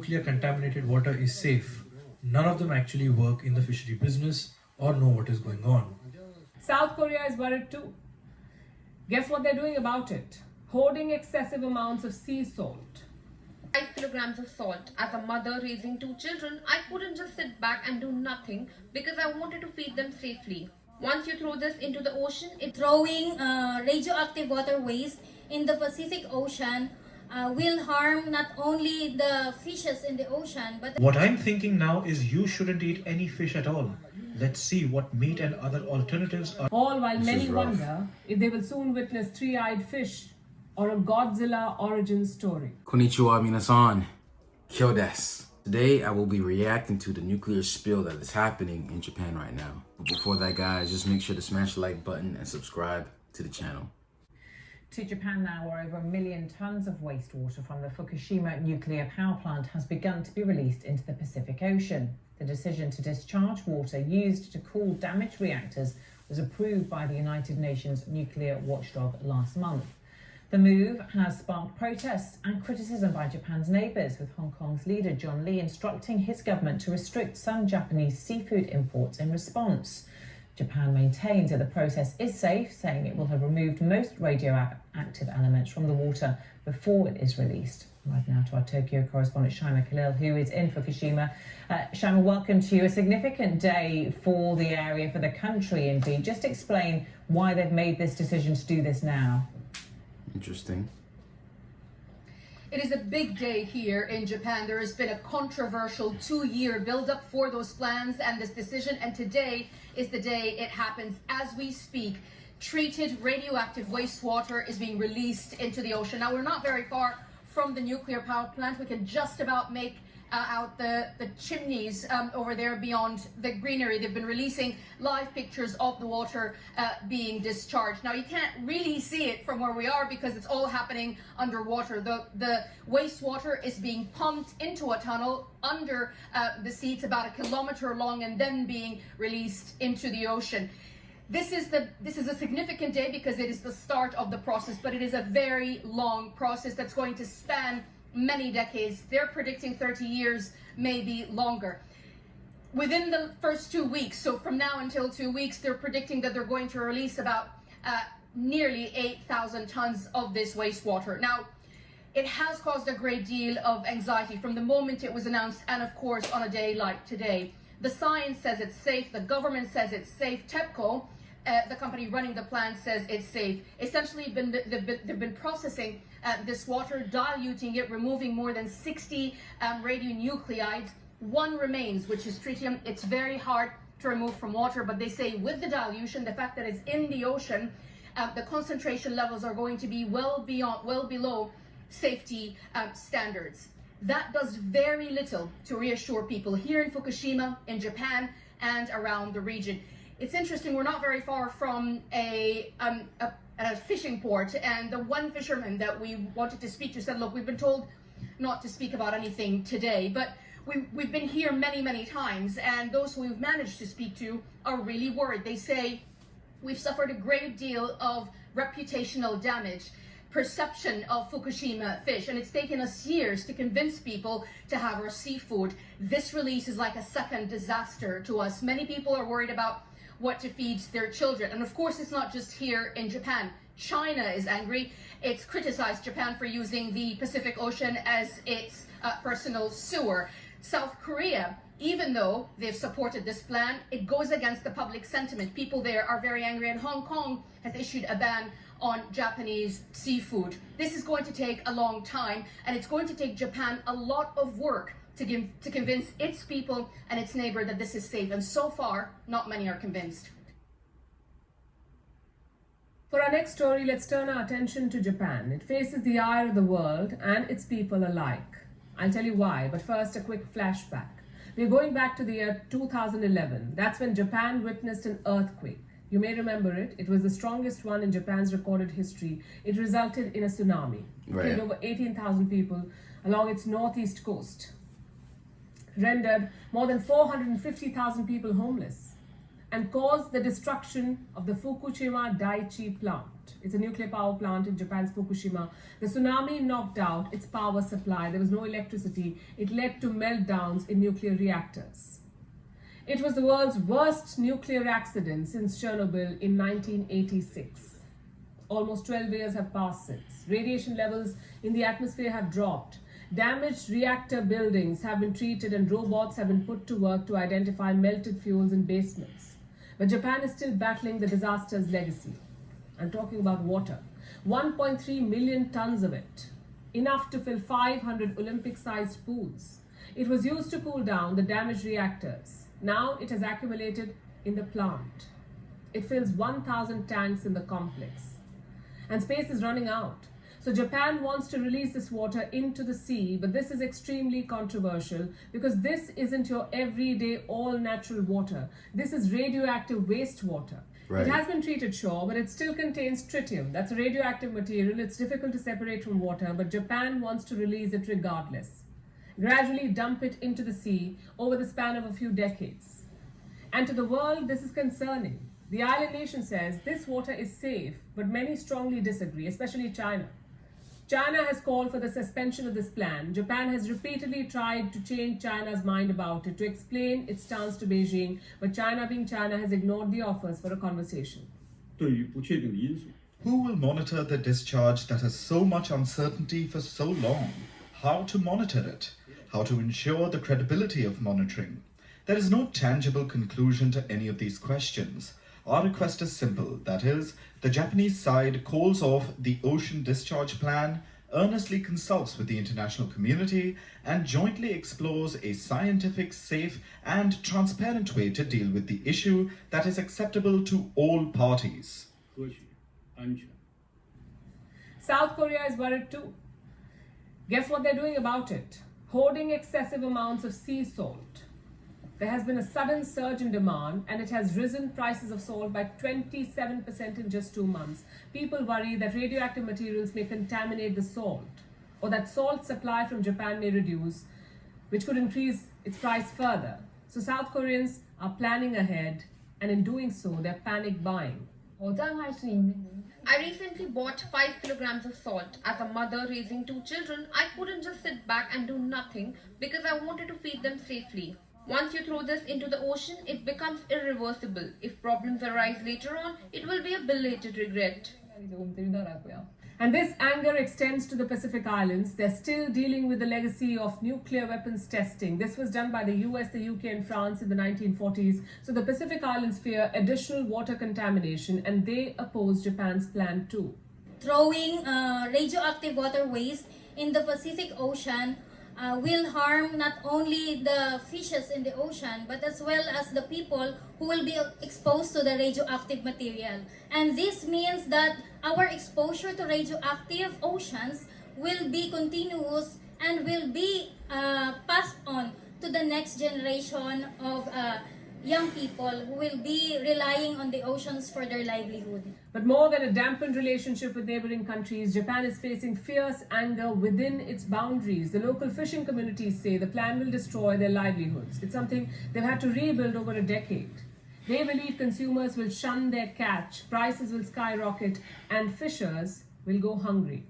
nuclear contaminated water is safe, none of them actually work in the fishery business or know what is going on. South Korea is worried too. Guess what they're doing about it? Hoarding excessive amounts of sea salt. 5 kilograms of salt. As a mother raising 2 children, I couldn't just sit back and do nothing because I wanted to feed them safely. Once you throw this into the ocean, it's Throwing radioactive water waste in the Pacific Ocean will harm not only the fishes in the ocean, but What I'm thinking now is you shouldn't eat any fish at all. Let's see what meat and other alternatives are. All while This many is rough. wonder if they will soon witness three-eyed fish or a Godzilla origin story. Konnichiwa minasan. Kyo desu. Today I will be reacting to the nuclear spill that is happening in Japan right now. But before that, guys, just make sure to smash the like button and subscribe to the channel. To Japan now, where over 1 million tons of wastewater from the Fukushima nuclear power plant has begun to be released into the Pacific Ocean. The decision to discharge water used to cool damaged reactors was approved by the United Nations nuclear watchdog last month. The move has sparked protests and criticism by Japan's neighbours, with Hong Kong's leader John Lee instructing his government to restrict some Japanese seafood imports in response. Japan maintains that the process is safe, saying it will have removed most radioactive elements from the water before it is released. Right now to our Tokyo correspondent Shaima Khalil, who is in Fukushima. Shaima, welcome to you. A significant day for the area, for the country indeed. Just explain why they've made this decision to do this now. Interesting. It is a big day here in Japan. There has been a controversial 2-year build-up for those plans and this decision, and today is the day it happens. As we speak, treated radioactive wastewater is being released into the ocean. Now, we're not very far from the nuclear power plant. We can just about make out the chimneys over there beyond the greenery. They've been releasing live pictures of the water being discharged. Now, you can't really see it from where we are because it's all happening underwater. The wastewater is being pumped into a tunnel under the sea. It's about 1 kilometer long and then being released into the ocean. This is a significant day because it is the start of the process, but it is a very long process that's going to span many decades. They're predicting 30 years, maybe longer. Within the first 2 weeks, so from now until 2 weeks, they're predicting that they're going to release about nearly 8,000 tons of this wastewater. Now, it has caused a great deal of anxiety from the moment it was announced, and of course on a day like today. The science says it's safe, the government says it's safe, TEPCO, the company running the plant, says it's safe. Essentially, they've been processing this water, diluting it, removing more than 60 radionuclides. One remains, which is tritium. It's very hard to remove from water, but they say with the dilution, the fact that it's in the ocean, the concentration levels are going to be well below safety standards. That does very little to reassure people here in Fukushima, in Japan, and around the region. It's interesting, we're not very far from a fishing port, and the one fisherman that we wanted to speak to said, look, we've been told not to speak about anything today, but we've been here many times, and those who we've managed to speak to are really worried. They say we've suffered a great deal of reputational damage, perception of Fukushima fish, and it's taken us years to convince people to have our seafood. This release is like a second disaster to us. Many people are worried about what to feed their children. And of course, it's not just here in Japan. China is angry. It's criticized Japan for using the Pacific Ocean as its personal sewer. South Korea, even though they've supported this plan, it goes against the public sentiment. People there are very angry, and Hong Kong has issued a ban on Japanese seafood. This is going to take a long time, and it's going to take Japan a lot of work to convince its people and its neighbor that this is safe. And so far, not many are convinced. For our next story, let's turn our attention to Japan. It faces the ire of the world and its people alike. I'll tell you why, but first a quick flashback. We're going back to the year 2011. That's when Japan witnessed an earthquake. You may remember it. It was the strongest one in Japan's recorded history. It resulted in a tsunami. It killed over 18,000 people along its northeast coast, rendered more than 450,000 people homeless, and caused the destruction of the Fukushima Daiichi plant. It's a nuclear power plant in Japan's Fukushima. The tsunami knocked out its power supply. There was no electricity. It led to meltdowns in nuclear reactors. It was the world's worst nuclear accident since Chernobyl in 1986. Almost 12 years have passed since. Radiation levels in the atmosphere have dropped. Damaged reactor buildings have been treated and robots have been put to work to identify melted fuels in basements. But Japan is still battling the disaster's legacy. I'm talking about water. 1.3 million tons of it. Enough to fill 500 Olympic-sized pools. It was used to cool down the damaged reactors. Now it has accumulated in the plant. It fills 1,000 tanks in the complex. And space is running out. So Japan wants to release this water into the sea, but this is extremely controversial because this isn't your everyday all-natural water. This is radioactive wastewater. Right. It has been treated, sure, but it still contains tritium. That's a radioactive material. It's difficult to separate from water, but Japan wants to release it regardless. Gradually dump it into the sea over the span of a few decades. And to the world, this is concerning. The island nation says this water is safe, but many strongly disagree, especially China. China has called for the suspension of this plan. Japan has repeatedly tried to change China's mind about it, to explain its stance to Beijing, but China being China has ignored the offers for a conversation. Who will monitor the discharge that has so much uncertainty for so long? How to monitor it? How to ensure the credibility of monitoring? There is no tangible conclusion to any of these questions. Our request is simple, that is, the Japanese side calls off the ocean discharge plan, earnestly consults with the international community, and jointly explores a scientific, safe, and transparent way to deal with the issue that is acceptable to all parties. South Korea is worried too. Guess what they're doing about it? Hoarding excessive amounts of sea salt. There has been a sudden surge in demand and it has risen prices of salt by 27% in just 2 months. People worry that radioactive materials may contaminate the salt or that salt supply from Japan may reduce, which could increase its price further. So South Koreans are planning ahead and in doing so, they're panic buying. I recently bought 5 kilograms of salt. As a mother raising 2 children, I couldn't just sit back and do nothing because I wanted to feed them safely. Once you throw this into the ocean, it becomes irreversible. If problems arise later on, it will be a belated regret. And this anger extends to the Pacific Islands. They're still dealing with the legacy of nuclear weapons testing. This was done by the US, the UK and France in the 1940s. So the Pacific Islands fear additional water contamination and they oppose Japan's plan too. Throwing radioactive water waste in the Pacific Ocean will harm not only the fishes in the ocean, but as well as the people who will be exposed to the radioactive material. And this means that our exposure to radioactive oceans will be continuous and will be passed on to the next generation of young people who will be relying on the oceans for their livelihood. But more than a dampened relationship with neighboring countries, Japan is facing fierce anger within its boundaries. The local fishing communities say the plan will destroy their livelihoods. It's something they've had to rebuild over a decade. They believe consumers will shun their catch, prices will skyrocket, and fishers will go hungry.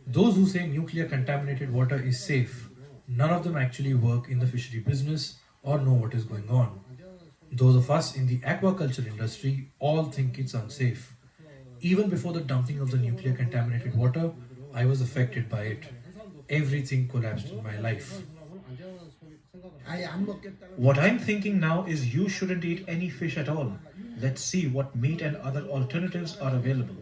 Those who say nuclear contaminated water is safe, none of them actually work in the fishery business or know what is going on. Those of us in the aquaculture industry all think it's unsafe. Even before the dumping of the nuclear contaminated water, I was affected by it. Everything collapsed in my life. What I'm thinking now is you shouldn't eat any fish at all. Let's see what meat and other alternatives are available.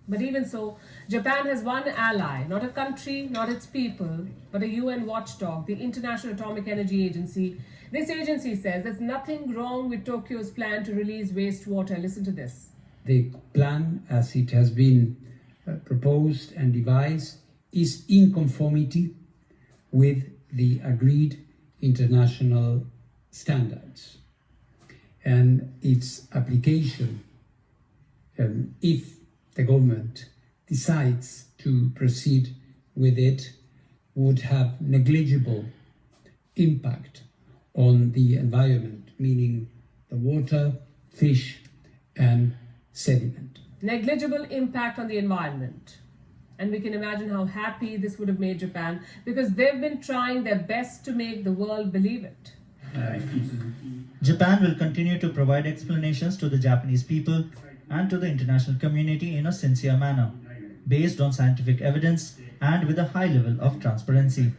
But even so, Japan has one ally, not a country, not its people, but a UN watchdog, the International Atomic Energy Agency. This agency says there's nothing wrong with Tokyo's plan to release wastewater. Listen to this. The plan, as it has been proposed and devised, is in conformity with the agreed international standards. And its application, if the government decides to proceed with it, would have negligible impact on the environment, meaning the water, fish, and sediment. Negligible impact on the environment. And we can imagine how happy this would have made Japan, because they've been trying their best to make the world believe it. Japan will continue to provide explanations to the Japanese people and to the international community in a sincere manner, based on scientific evidence and with a high level of transparency.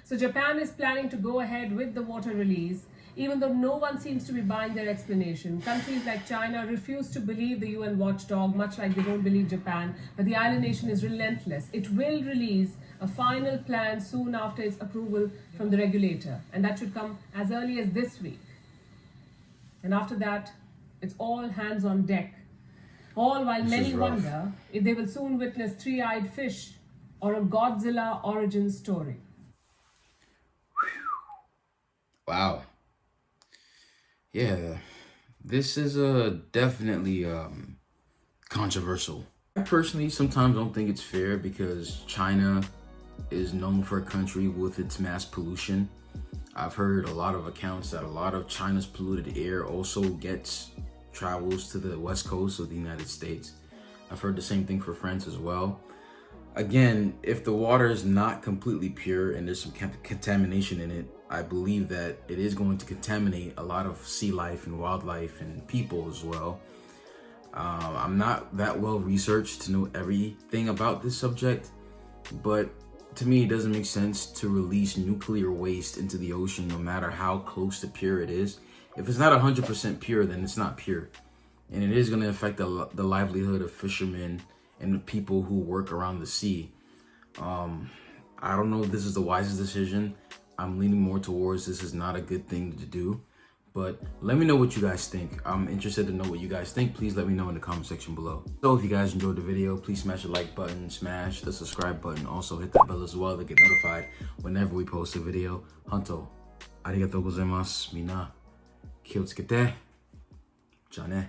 So Japan is planning to go ahead with the water release, even though no one seems to be buying their explanation. Countries like China refuse to believe the UN watchdog, much like they don't believe Japan, but the island nation is relentless. It will release a final plan soon after its approval from the regulator, and that should come as early as this week. And after that, it's all hands on deck. All while many wonder if they will soon witness three-eyed fish or a Godzilla origin story. Wow. Yeah, this is definitely controversial. I personally sometimes don't think it's fair, because China is known for a country with its mass pollution. I've heard a lot of accounts that a lot of China's polluted air also travels to the west coast of the United States. I've heard the same thing for France as well. Again, if the water is not completely pure and there's some contamination in it, I believe that it is going to contaminate a lot of sea life and wildlife and people as well. I'm not that well researched to know everything about this subject, but to me it doesn't make sense to release nuclear waste into the ocean no matter how close to pure it is. If it's not 100% pure, then it's not pure. And it is going to affect the livelihood of fishermen and people who work around the sea. I don't know if this is the wisest decision. I'm leaning more towards this is not a good thing to do. But let me know what you guys think. I'm interested to know what you guys think. Please let me know in the comment section below. So if you guys enjoyed the video, please smash the like button, smash the subscribe button. Also hit that bell as well to get notified whenever we post a video. Hanto, arigatou gozaimasu. Mina, kiyotsukete. Ja ne.